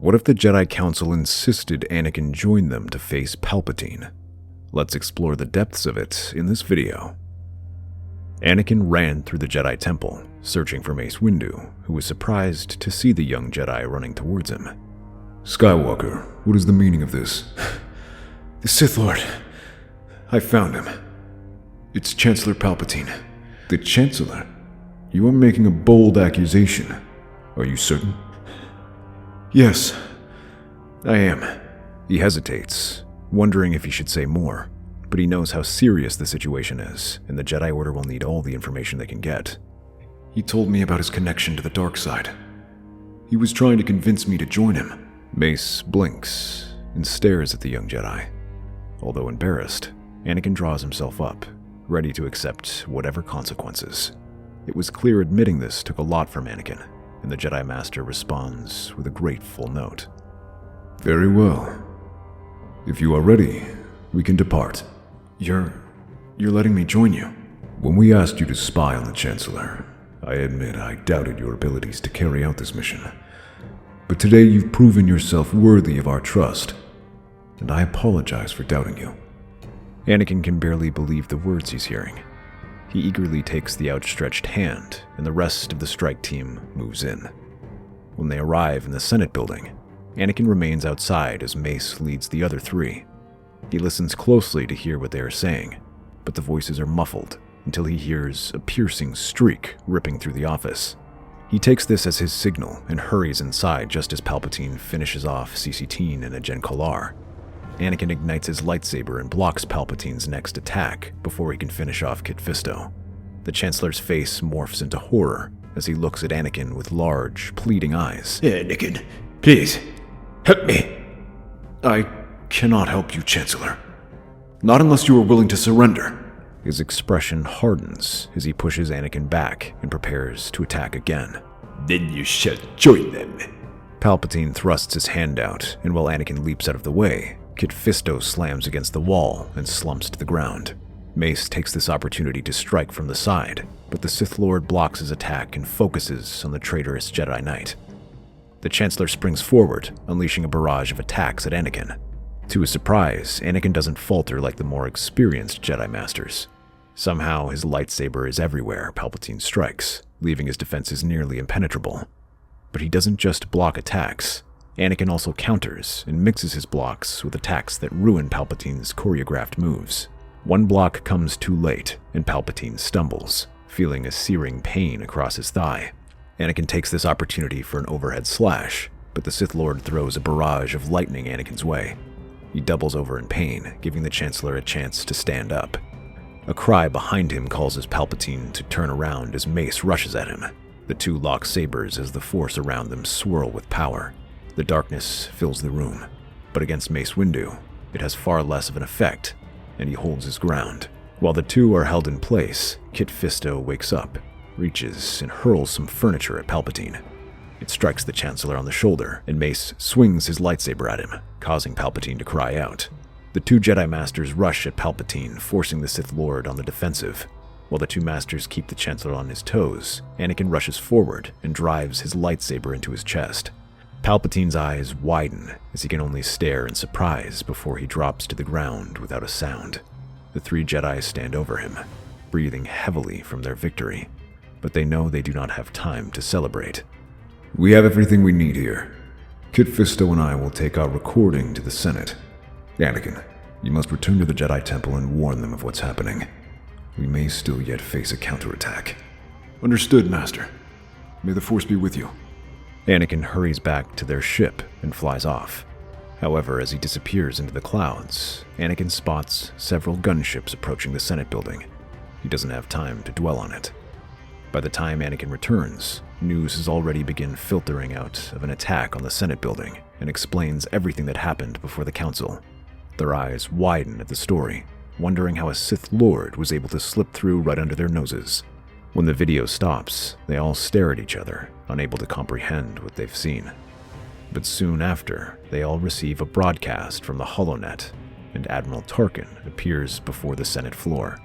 What if the Jedi Council insisted Anakin join them to face Palpatine? Let's explore the depths of it in this video. Anakin ran through the Jedi Temple, searching for Mace Windu, who was surprised to see the young Jedi running towards him. Skywalker, what is the meaning of this? The Sith Lord. I found him. It's Chancellor Palpatine. The Chancellor? You are making a bold accusation. Are you certain? Yes, I am. He hesitates, wondering if he should say more, but he knows how serious the situation is, and the Jedi Order will need all the information they can get. He told me about his connection to the dark side. He was trying to convince me to join him. Mace blinks and stares at the young Jedi. Although embarrassed, Anakin draws himself up, ready to accept whatever consequences. It was clear admitting this took a lot from Anakin, and the Jedi Master responds with a grateful note. Very well. If you are ready, we can depart. You're letting me join you? When we asked you to spy on the Chancellor, I admit I doubted your abilities to carry out this mission. But today you've proven yourself worthy of our trust, and I apologize for doubting you. Anakin can barely believe the words he's hearing. He eagerly takes the outstretched hand, and the rest of the strike team moves in. When they arrive in the Senate building, Anakin remains outside as Mace leads the other three. He listens closely to hear what they are saying, but the voices are muffled until he hears a piercing shriek ripping through the office. He takes this as his signal and hurries inside just as Palpatine finishes off CC-10 and Agen Kalar. Anakin ignites his lightsaber and blocks Palpatine's next attack before he can finish off Kit Fisto. The Chancellor's face morphs into horror as he looks at Anakin with large, pleading eyes. Anakin, please, help me. I cannot help you, Chancellor. Not unless you are willing to surrender. His expression hardens as he pushes Anakin back and prepares to attack again. Then you shall join them. Palpatine thrusts his hand out, and while Anakin leaps out of the way, Kit Fisto slams against the wall and slumps to the ground. Mace takes this opportunity to strike from the side, but the Sith Lord blocks his attack and focuses on the traitorous Jedi Knight. The Chancellor springs forward, unleashing a barrage of attacks at Anakin. To his surprise, Anakin doesn't falter like the more experienced Jedi Masters. Somehow, his lightsaber is everywhere Palpatine strikes, leaving his defenses nearly impenetrable. But he doesn't just block attacks. Anakin also counters and mixes his blocks with attacks that ruin Palpatine's choreographed moves. One block comes too late, and Palpatine stumbles, feeling a searing pain across his thigh. Anakin takes this opportunity for an overhead slash, but the Sith Lord throws a barrage of lightning Anakin's way. He doubles over in pain, giving the Chancellor a chance to stand up. A cry behind him causes Palpatine to turn around as Mace rushes at him. The two lock sabers as the force around them swirl with power. The darkness fills the room, but against Mace Windu, it has far less of an effect, and he holds his ground. While the two are held in place, Kit Fisto wakes up, reaches, and hurls some furniture at Palpatine. It strikes the Chancellor on the shoulder, and Mace swings his lightsaber at him, causing Palpatine to cry out. The two Jedi Masters rush at Palpatine, forcing the Sith Lord on the defensive. While the two Masters keep the Chancellor on his toes, Anakin rushes forward and drives his lightsaber into his chest. Palpatine's eyes widen as he can only stare in surprise before he drops to the ground without a sound. The three Jedi stand over him, breathing heavily from their victory, but they know they do not have time to celebrate. We have everything we need here. Kit Fisto and I will take our recording to the Senate. Anakin, you must return to the Jedi Temple and warn them of what's happening. We may still yet face a counterattack. Understood, Master. May the Force be with you. Anakin hurries back to their ship and flies off. However, as he disappears into the clouds, Anakin spots several gunships approaching the Senate building. He doesn't have time to dwell on it. By the time Anakin returns, news has already begun filtering out of an attack on the Senate building and explains everything that happened before the Council. Their eyes widen at the story, wondering how a Sith Lord was able to slip through right under their noses. When the video stops, they all stare at each other, unable to comprehend what they've seen. But soon after, they all receive a broadcast from the HoloNet, and Admiral Tarkin appears before the Senate floor.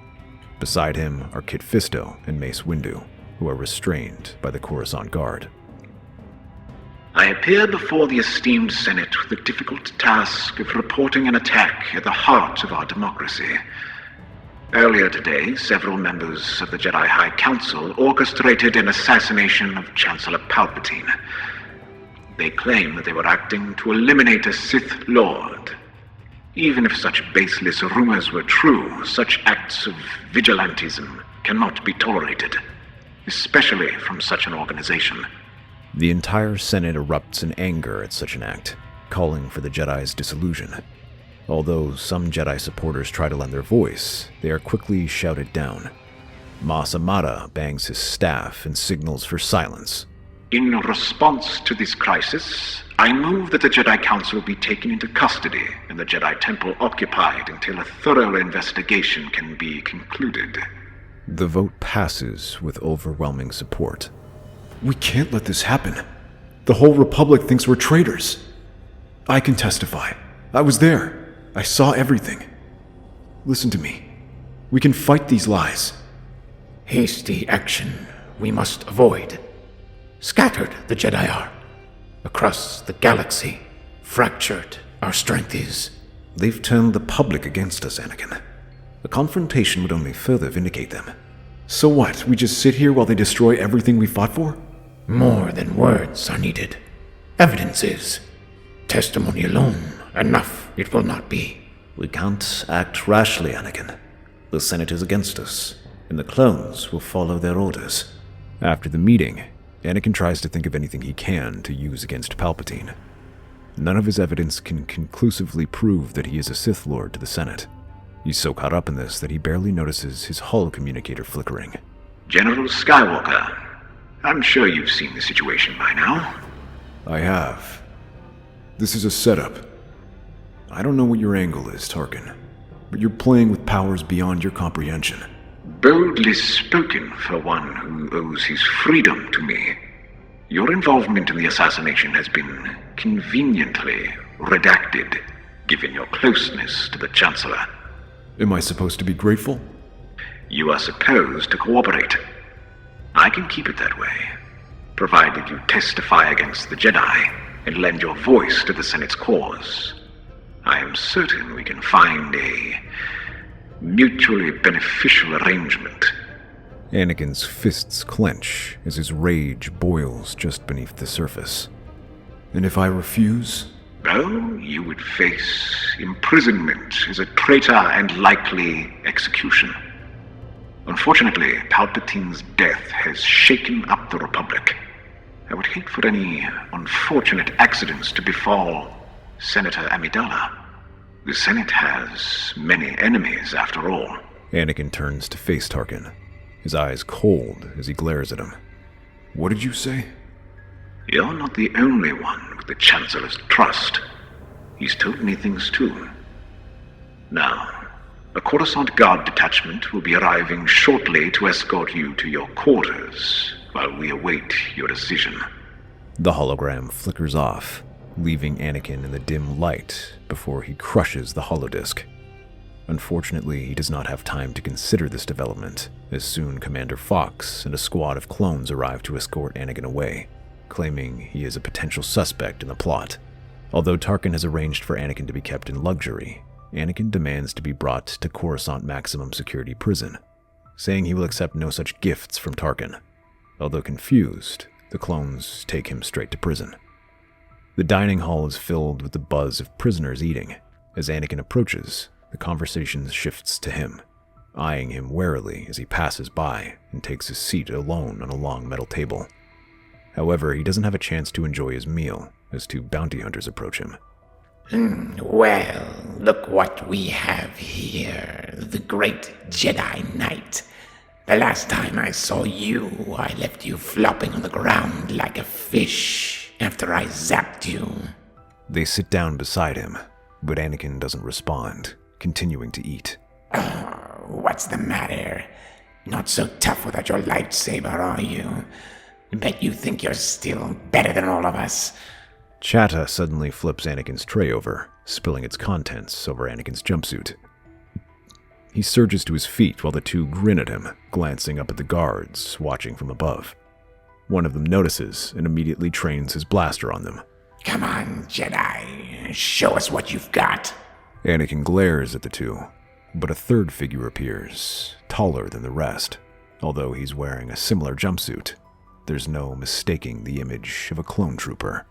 Beside him are Kit Fisto and Mace Windu, who are restrained by the Coruscant Guard. I appear before the esteemed Senate with the difficult task of reporting an attack at the heart of our democracy. Earlier today, several members of the Jedi High Council orchestrated an assassination of Chancellor Palpatine. They claim that they were acting to eliminate a Sith Lord. Even if such baseless rumors were true, such acts of vigilantism cannot be tolerated, especially from such an organization. The entire Senate erupts in anger at such an act, calling for the Jedi's dissolution. Although some Jedi supporters try to lend their voice, they are quickly shouted down. Mas Amata bangs his staff and signals for silence. In response to this crisis, I move that the Jedi Council be taken into custody and the Jedi Temple occupied until a thorough investigation can be concluded. The vote passes with overwhelming support. We can't let this happen. The whole Republic thinks we're traitors. I can testify. I was there. I saw everything. Listen to me. We can fight these lies. Hasty action we must avoid. Scattered the Jedi are. Across the galaxy, fractured our strength is. They've turned the public against us, Anakin. A confrontation would only further vindicate them. So what? We just sit here while they destroy everything we fought for? More than words are needed. Evidence is. Testimony alone, enough it will not be. We can't act rashly, Anakin. The Senate is against us, and the clones will follow their orders. After the meeting, Anakin tries to think of anything he can to use against Palpatine. None of his evidence can conclusively prove that he is a Sith Lord to the Senate. He's so caught up in this that he barely notices his holocommunicator flickering. General Skywalker, I'm sure you've seen the situation by now. I have. This is a setup. I don't know what your angle is, Tarkin, but you're playing with powers beyond your comprehension. Boldly spoken for one who owes his freedom to me. Your involvement in the assassination has been conveniently redacted, given your closeness to the Chancellor. Am I supposed to be grateful? You are supposed to cooperate. I can keep it that way, provided you testify against the Jedi and lend your voice to the Senate's cause. I am certain we can find a mutually beneficial arrangement. Anakin's fists clench as his rage boils just beneath the surface. And if I refuse? Oh, you would face imprisonment as a traitor and likely execution. Unfortunately, Palpatine's death has shaken up the Republic. I would hate for any unfortunate accidents to befall Senator Amidala. The Senate has many enemies, after all. Anakin turns to face Tarkin, his eyes cold as he glares at him. What did you say? You're not the only one with the Chancellor's trust. He's told me things too. Now, a Coruscant Guard detachment will be arriving shortly to escort you to your quarters while we await your decision. The hologram flickers off, leaving Anakin in the dim light before he crushes the holodisc. Unfortunately, he does not have time to consider this development, as soon Commander Fox and a squad of clones arrive to escort Anakin away, claiming he is a potential suspect in the plot. Although Tarkin has arranged for Anakin to be kept in luxury, Anakin demands to be brought to Coruscant Maximum Security Prison, saying he will accept no such gifts from Tarkin. Although confused, the clones take him straight to prison. The dining hall is filled with the buzz of prisoners eating. As Anakin approaches, the conversation shifts to him, eyeing him warily as he passes by and takes his seat alone on a long metal table. However, he doesn't have a chance to enjoy his meal as two bounty hunters approach him. Well, look what we have here, the great Jedi Knight. The last time I saw you, I left you flopping on the ground like a fish after I zapped you. They sit down beside him, but Anakin doesn't respond, continuing to eat. What's the matter? Not so tough without your lightsaber, are you? Bet you think you're still better than all of us. Chatta suddenly flips Anakin's tray over, spilling its contents over Anakin's jumpsuit. He surges to his feet while the two grin at him, glancing up at the guards, watching from above. One of them notices and immediately trains his blaster on them. Come on, Jedi. Show us what you've got. Anakin glares at the two, but a third figure appears, taller than the rest. Although he's wearing a similar jumpsuit, there's no mistaking the image of a clone trooper.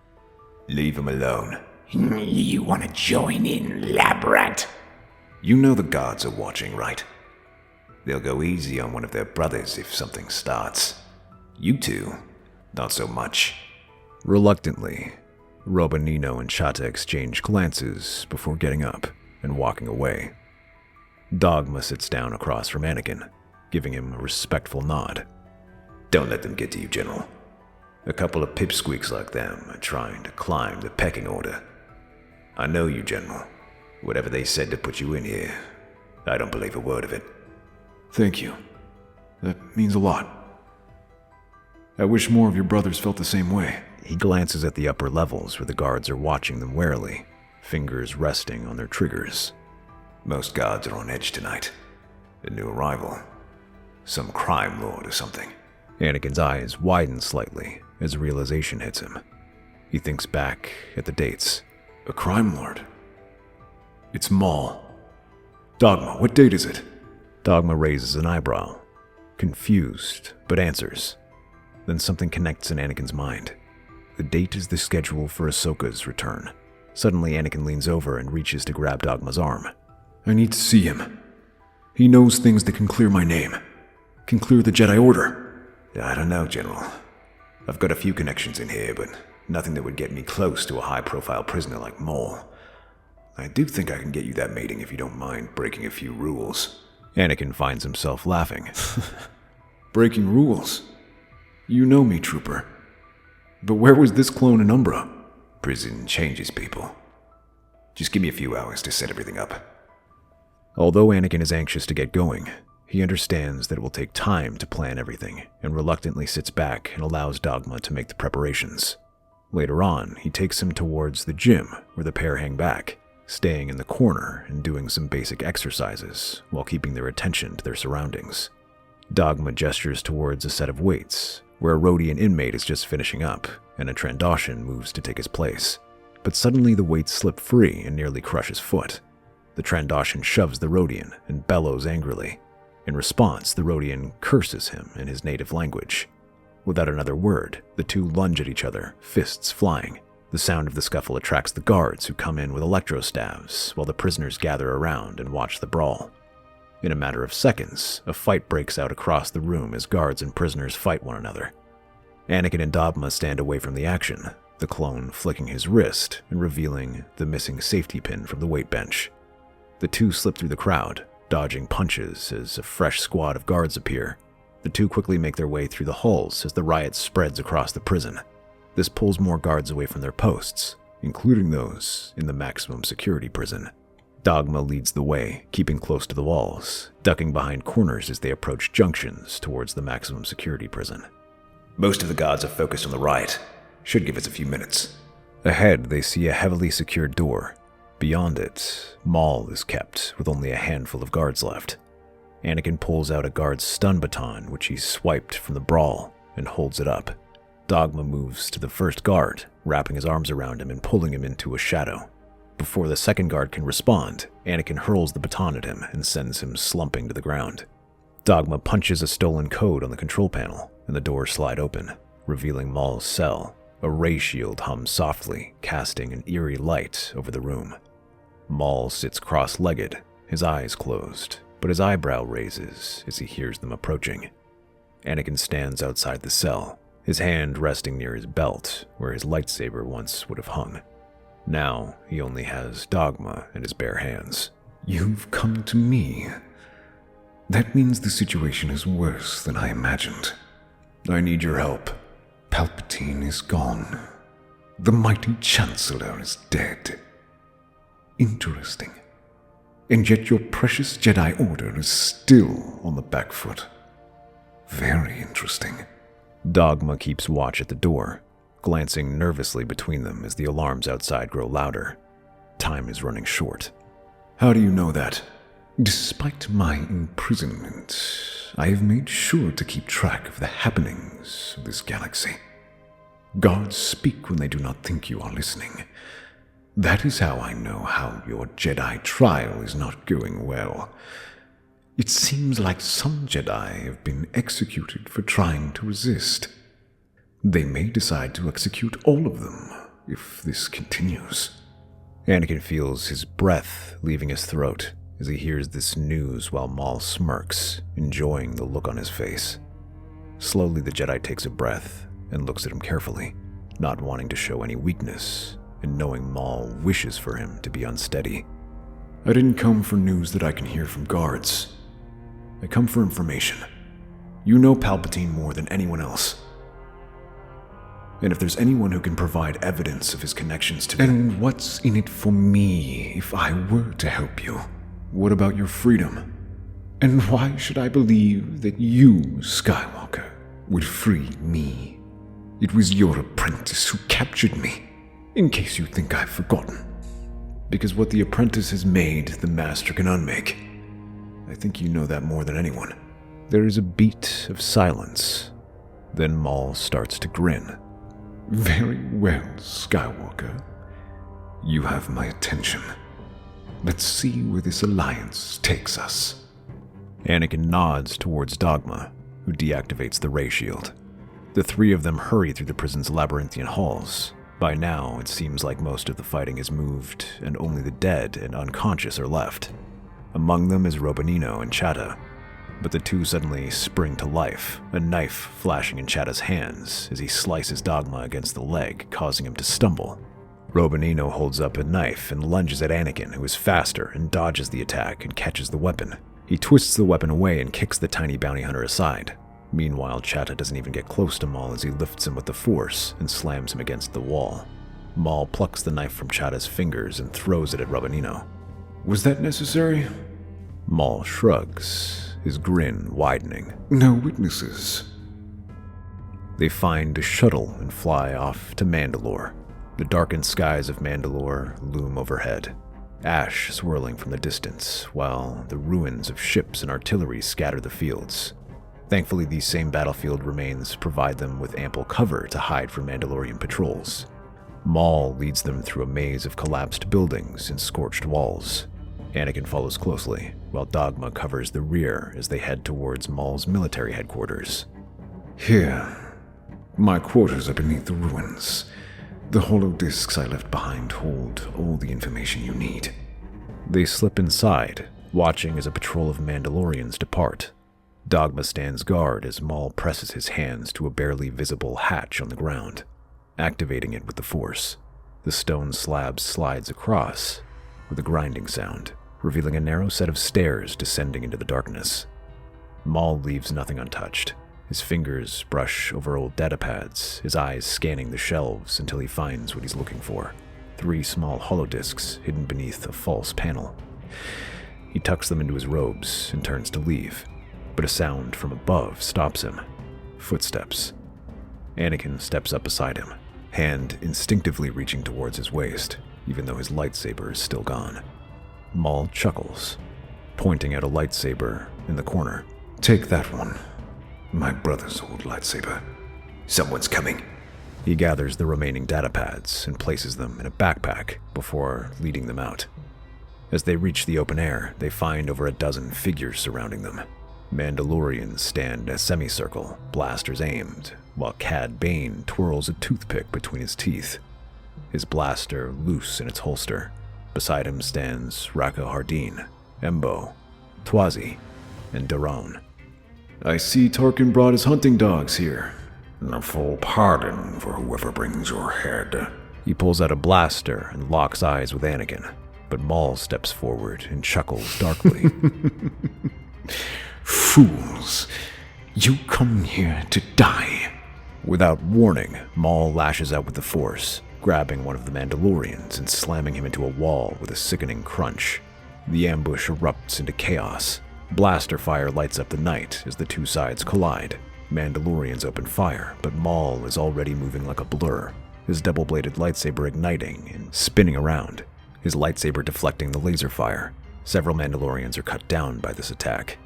Leave him alone. You want to join in, lab rat? You know the guards are watching, right? They'll go easy on one of their brothers if something starts. You two, not so much. Reluctantly, Robanino and Chata exchange glances before getting up and walking away. Dogma sits down across from Anakin, giving him a respectful nod. Don't let them get to you, General. A couple of pipsqueaks like them are trying to climb the pecking order. I know you, General. Whatever they said to put you in here, I don't believe a word of it. Thank you. That means a lot. I wish more of your brothers felt the same way. He glances at the upper levels where the guards are watching them warily, fingers resting on their triggers. Most guards are on edge tonight. A new arrival. Some crime lord or something. Anakin's eyes widen slightly as a realization hits him. He thinks back at the dates. A crime lord? It's Maul. Dogma, what date is it? Dogma raises an eyebrow, confused, but answers. Then something connects in Anakin's mind. The date is the schedule for Ahsoka's return. Suddenly, Anakin leans over and reaches to grab Dogma's arm. I need to see him. He knows things that can clear my name. Can clear the Jedi Order. I don't know, General. I've got a few connections in here, but nothing that would get me close to a high-profile prisoner like Maul. I do think I can get you that mating if you don't mind breaking a few rules. Anakin finds himself laughing. Breaking rules? You know me, Trooper. But where was this clone in Umbra? Prison changes people. Just give me a few hours to set everything up. Although Anakin is anxious to get going, he understands that it will take time to plan everything and reluctantly sits back and allows Dogma to make the preparations. Later on, he takes him towards the gym where the pair hang back, staying in the corner and doing some basic exercises while keeping their attention to their surroundings. Dogma gestures towards a set of weights, where a Rodian inmate is just finishing up, and a Trandoshan moves to take his place. But suddenly the weights slip free and nearly crush his foot. The Trandoshan shoves the Rodian and bellows angrily. In response, the Rodian curses him in his native language. Without another word, the two lunge at each other, fists flying. The sound of the scuffle attracts the guards who come in with electrostaves, while the prisoners gather around and watch the brawl. In a matter of seconds, a fight breaks out across the room as guards and prisoners fight one another. Anakin and Dogma stand away from the action, the clone flicking his wrist and revealing the missing safety pin from the weight bench. The two slip through the crowd, dodging punches as a fresh squad of guards appear. The two quickly make their way through the halls as the riot spreads across the prison. This pulls more guards away from their posts, including those in the maximum security prison. Dogma leads the way, keeping close to the walls, ducking behind corners as they approach junctions towards the maximum security prison. Most of the guards are focused on the riot. Should give us a few minutes. Ahead, they see a heavily secured door. Beyond it, Maul is kept, with only a handful of guards left. Anakin pulls out a guard's stun baton, which he swiped from the brawl, and holds it up. Dogma moves to the first guard, wrapping his arms around him and pulling him into a shadow. Before the second guard can respond, Anakin hurls the baton at him and sends him slumping to the ground. Dogma punches a stolen code on the control panel, and the doors slide open, revealing Maul's cell. A ray shield hums softly, casting an eerie light over the room. Maul sits cross-legged, his eyes closed, but his eyebrow raises as he hears them approaching. Anakin stands outside the cell, his hand resting near his belt, where his lightsaber once would have hung. Now, he only has Dogma in his bare hands. You've come to me. That means the situation is worse than I imagined. I need your help. Palpatine is gone. The mighty Chancellor is dead. Interesting. And yet your precious Jedi Order is still on the back foot. Very interesting. Dogma keeps watch at the door, glancing nervously between them as the alarms outside grow louder. Time is running short. How do you know that? Despite my imprisonment, I have made sure to keep track of the happenings of this galaxy. Guards speak when they do not think you are listening. That is how I know how your Jedi trial is not going well. It seems like some Jedi have been executed for trying to resist. They may decide to execute all of them if this continues. Anakin feels his breath leaving his throat as he hears this news while Maul smirks, enjoying the look on his face. Slowly, the Jedi takes a breath and looks at him carefully, not wanting to show any weakness, and knowing Maul wishes for him to be unsteady. I didn't come for news that I can hear from guards. I come for information. You know Palpatine more than anyone else. And if there's anyone who can provide evidence of his connections to me... And what's in it for me if I were to help you? What about your freedom? And why should I believe that you, Skywalker, would free me? It was your apprentice who captured me, in case you think I've forgotten. Because what the apprentice has made, the master can unmake. I think you know that more than anyone. There is a beat of silence. Then Maul starts to grin. Very well, Skywalker. You have my attention. Let's see where this alliance takes us. Anakin nods towards Dogma, who deactivates the ray shield. The three of them hurry through the prison's labyrinthian halls. By now, it seems like most of the fighting is moved, and only the dead and unconscious are left. Among them is Robanino and Chatta, but the two suddenly spring to life, a knife flashing in Chatta's hands as he slices Dogma against the leg, causing him to stumble. Robanino holds up a knife and lunges at Anakin, who is faster and dodges the attack and catches the weapon. He twists the weapon away and kicks the tiny bounty hunter aside. Meanwhile, Chatta doesn't even get close to Maul as he lifts him with the Force and slams him against the wall. Maul plucks the knife from Chatta's fingers and throws it at Robanino. Was that necessary? Maul shrugs, his grin widening. No witnesses. They find a shuttle and fly off to Mandalore. The darkened skies of Mandalore loom overhead, ash swirling from the distance, while the ruins of ships and artillery scatter the fields. Thankfully, these same battlefield remains provide them with ample cover to hide from Mandalorian patrols. Maul leads them through a maze of collapsed buildings and scorched walls. Anakin follows closely, while Dogma covers the rear as they head towards Maul's military headquarters. Here. My quarters are beneath the ruins. The hollow discs I left behind hold all the information you need. They slip inside, watching as a patrol of Mandalorians depart. Dogma stands guard as Maul presses his hands to a barely visible hatch on the ground, activating it with the Force. The stone slab slides across with a grinding sound, revealing a narrow set of stairs descending into the darkness. Maul leaves nothing untouched. His fingers brush over old datapads, his eyes scanning the shelves until he finds what he's looking for. 3 small holodiscs hidden beneath a false panel. He tucks them into his robes and turns to leave, but a sound from above stops him. Footsteps. Anakin steps up beside him, hand instinctively reaching towards his waist, even though his lightsaber is still gone. Maul chuckles, pointing at a lightsaber in the corner. Take that one. My brother's old lightsaber. Someone's coming. He gathers the remaining datapads and places them in a backpack before leading them out. As they reach the open air, they find over a dozen figures surrounding them. Mandalorians stand in a semicircle, blasters aimed, while Cad Bane twirls a toothpick between his teeth, his blaster loose in its holster. Beside him stands Raka Hardeen, Embo, Twazi, and Daron. I see Tarkin brought his hunting dogs here. A full pardon for whoever brings your head. He pulls out a blaster and locks eyes with Anakin, but Maul steps forward and chuckles darkly. Fools! You come here to die. Without warning, Maul lashes out with the Force, grabbing one of the Mandalorians and slamming him into a wall with a sickening crunch. The ambush erupts into chaos. Blaster fire lights up the night as the two sides collide. Mandalorians open fire, but Maul is already moving like a blur, his double-bladed lightsaber igniting and spinning around, his lightsaber deflecting the laser fire. Several Mandalorians are cut down by this attack.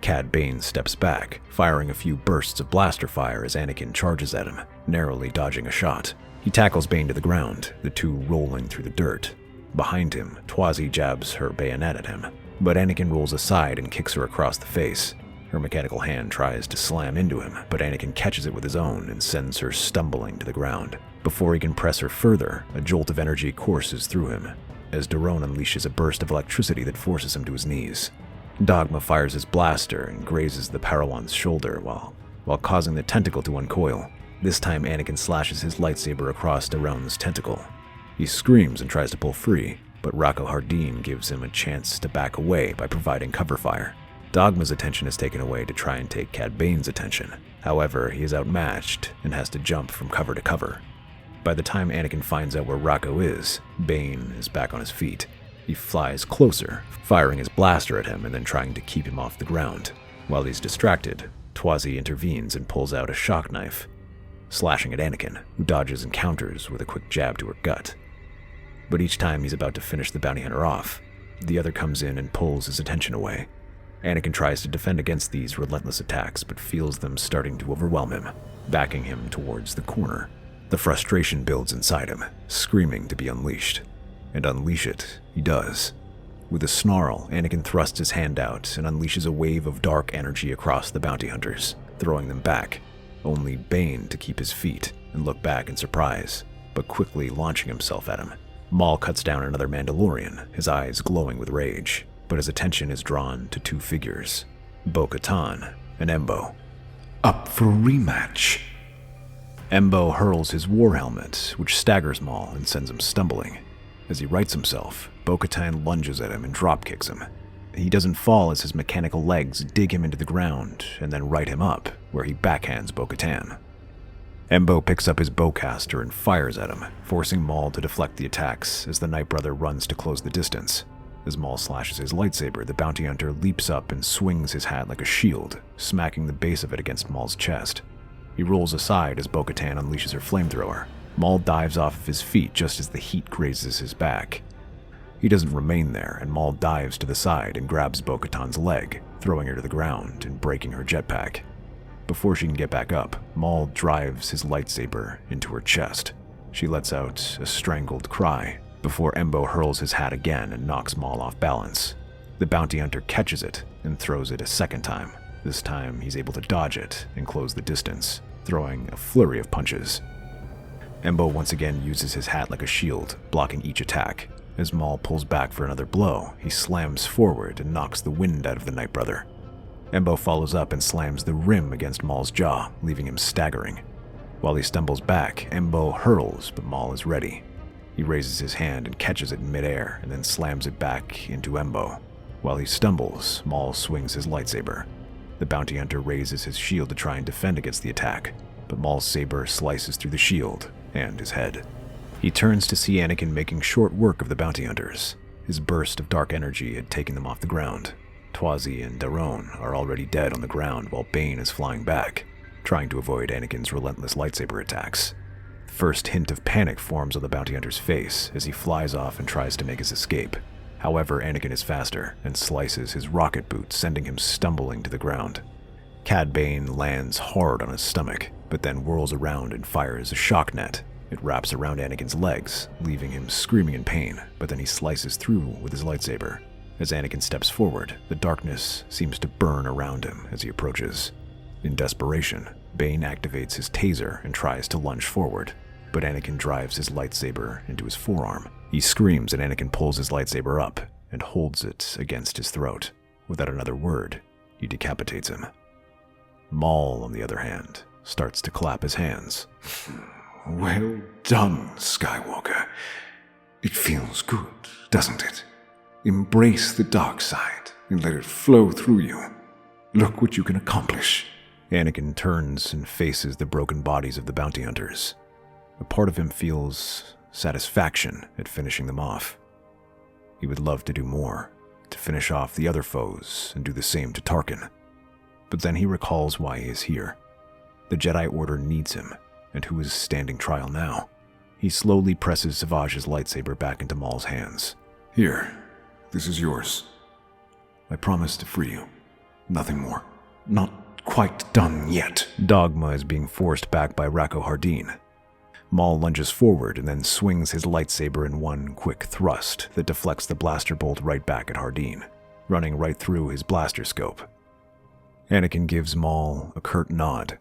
Cad Bane steps back, firing a few bursts of blaster fire as Anakin charges at him, narrowly dodging a shot. He tackles Bane to the ground, the two rolling through the dirt. Behind him, Twazi jabs her bayonet at him, but Anakin rolls aside and kicks her across the face. Her mechanical hand tries to slam into him, but Anakin catches it with his own and sends her stumbling to the ground. Before he can press her further, a jolt of energy courses through him, as Daron unleashes a burst of electricity that forces him to his knees. Dogma fires his blaster and grazes the Padawan's shoulder while causing the tentacle to uncoil. This time Anakin slashes his lightsaber across Daron's tentacle. He screams and tries to pull free, but Rocco Hardeen gives him a chance to back away by providing cover fire. Dogma's attention is taken away to try and take Cad Bane's attention. However, he is outmatched and has to jump from cover to cover. By the time Anakin finds out where Rocco is, Bane is back on his feet. He flies closer, firing his blaster at him and then trying to keep him off the ground. While he's distracted, Twazi intervenes and pulls out a shock knife, slashing at Anakin, who dodges and counters with a quick jab to her gut. But each time he's about to finish the bounty hunter off, the other comes in and pulls his attention away. Anakin tries to defend against these relentless attacks, but feels them starting to overwhelm him, backing him towards the corner. The frustration builds inside him, screaming to be unleashed. And unleash it, he does. With a snarl, Anakin thrusts his hand out and unleashes a wave of dark energy across the bounty hunters, throwing them back, only Bane to keep his feet and look back in surprise, but quickly launching himself at him. Maul cuts down another Mandalorian, his eyes glowing with rage, but his attention is drawn to two figures, Bo-Katan and Embo. Up for a rematch. Embo hurls his war helmet, which staggers Maul and sends him stumbling. As he rights himself, Bo-Katan lunges at him and dropkicks him. He doesn't fall as his mechanical legs dig him into the ground and then right him up, where he backhands Bo-Katan. Embo picks up his bowcaster and fires at him, forcing Maul to deflect the attacks as the Night Brother runs to close the distance. As Maul slashes his lightsaber, the bounty hunter leaps up and swings his hat like a shield, smacking the base of it against Maul's chest. He rolls aside as Bo-Katan unleashes her flamethrower. Maul dives off of his feet just as the heat grazes his back. He doesn't remain there, and Maul dives to the side and grabs Bo-Katan's leg, throwing her to the ground and breaking her jetpack. Before she can get back up, Maul drives his lightsaber into her chest. She lets out a strangled cry, before Embo hurls his hat again and knocks Maul off balance. The bounty hunter catches it and throws it a second time. This time, he's able to dodge it and close the distance, throwing a flurry of punches. Embo once again uses his hat like a shield, blocking each attack. As Maul pulls back for another blow, he slams forward and knocks the wind out of the Night Brother. Embo follows up and slams the rim against Maul's jaw, leaving him staggering. While he stumbles back, Embo hurls, but Maul is ready. He raises his hand and catches it in midair, and then slams it back into Embo. While he stumbles, Maul swings his lightsaber. The bounty hunter raises his shield to try and defend against the attack, but Maul's saber slices through the shield and his head. He turns to see Anakin making short work of the bounty hunters. His burst of dark energy had taken them off the ground. Twazi and Daron are already dead on the ground while Bane is flying back, trying to avoid Anakin's relentless lightsaber attacks. The first hint of panic forms on the bounty hunter's face as he flies off and tries to make his escape. However, Anakin is faster and slices his rocket boot, sending him stumbling to the ground. Cad Bane lands hard on his stomach, but then whirls around and fires a shock net. It wraps around Anakin's legs, leaving him screaming in pain, but then he slices through with his lightsaber. As Anakin steps forward, the darkness seems to burn around him as he approaches. In desperation, Bane activates his taser and tries to lunge forward, but Anakin drives his lightsaber into his forearm. He screams and Anakin pulls his lightsaber up and holds it against his throat. Without another word, he decapitates him. Maul, on the other hand, starts to clap his hands. Well done, Skywalker. It feels good, doesn't it? Embrace the dark side and let it flow through you. Look what you can accomplish. Anakin turns and faces the broken bodies of the bounty hunters. A part of him feels satisfaction at finishing them off. He would love to do more, to finish off the other foes and do the same to Tarkin. But then he recalls why he is here. The Jedi Order needs him, and who is standing trial now? He slowly presses Savage's lightsaber back into Maul's hands. Here, this is yours. I promise to free you. Nothing more. Not quite done yet. Dogma is being forced back by Rako Hardeen. Maul lunges forward and then swings his lightsaber in one quick thrust that deflects the blaster bolt right back at Hardeen, running right through his blaster scope. Anakin gives Maul a curt nod,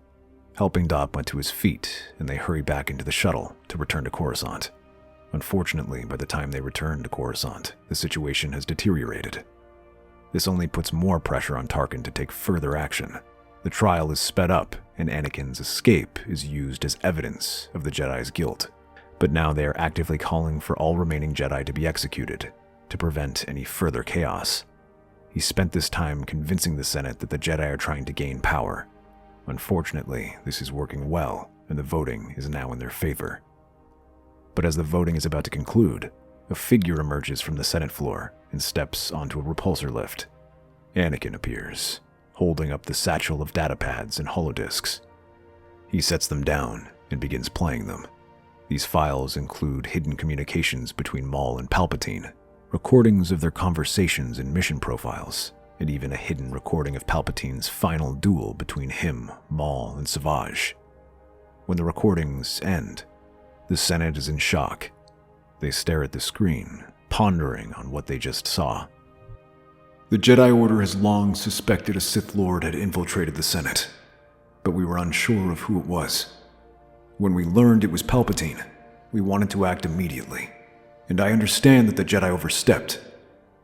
helping Dogma to his feet, and they hurry back into the shuttle to return to Coruscant. Unfortunately, by the time they return to Coruscant, the situation has deteriorated. This only puts more pressure on Tarkin to take further action. The trial is sped up, and Anakin's escape is used as evidence of the Jedi's guilt. But now they are actively calling for all remaining Jedi to be executed, to prevent any further chaos. He spent this time convincing the Senate that the Jedi are trying to gain power. Unfortunately, this is working well, and the voting is now in their favor. But as the voting is about to conclude, a figure emerges from the Senate floor and steps onto a repulsor lift. Anakin appears, holding up the satchel of datapads and holodisks. He sets them down and begins playing them. These files include hidden communications between Maul and Palpatine, recordings of their conversations and mission profiles, and even a hidden recording of Palpatine's final duel between him, Maul, and Savage. When the recordings end, the Senate is in shock. They stare at the screen, pondering on what they just saw. The Jedi Order has long suspected a Sith Lord had infiltrated the Senate, but we were unsure of who it was. When we learned it was Palpatine, we wanted to act immediately. And I understand that the Jedi overstepped,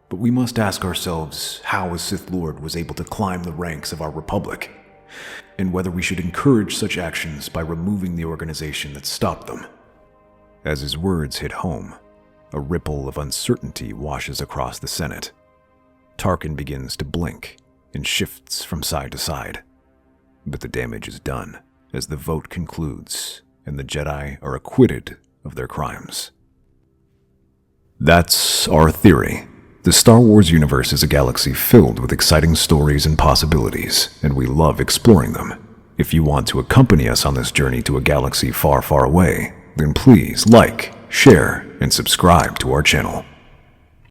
but we must ask ourselves how a Sith Lord was able to climb the ranks of our Republic, and whether we should encourage such actions by removing the organization that stopped them. As his words hit home, a ripple of uncertainty washes across the Senate. Tarkin begins to blink and shifts from side to side. But the damage is done as the vote concludes and the Jedi are acquitted of their crimes. That's our theory. The Star Wars universe is a galaxy filled with exciting stories and possibilities, and we love exploring them. If you want to accompany us on this journey to a galaxy far, far away, then please like, share, and subscribe to our channel.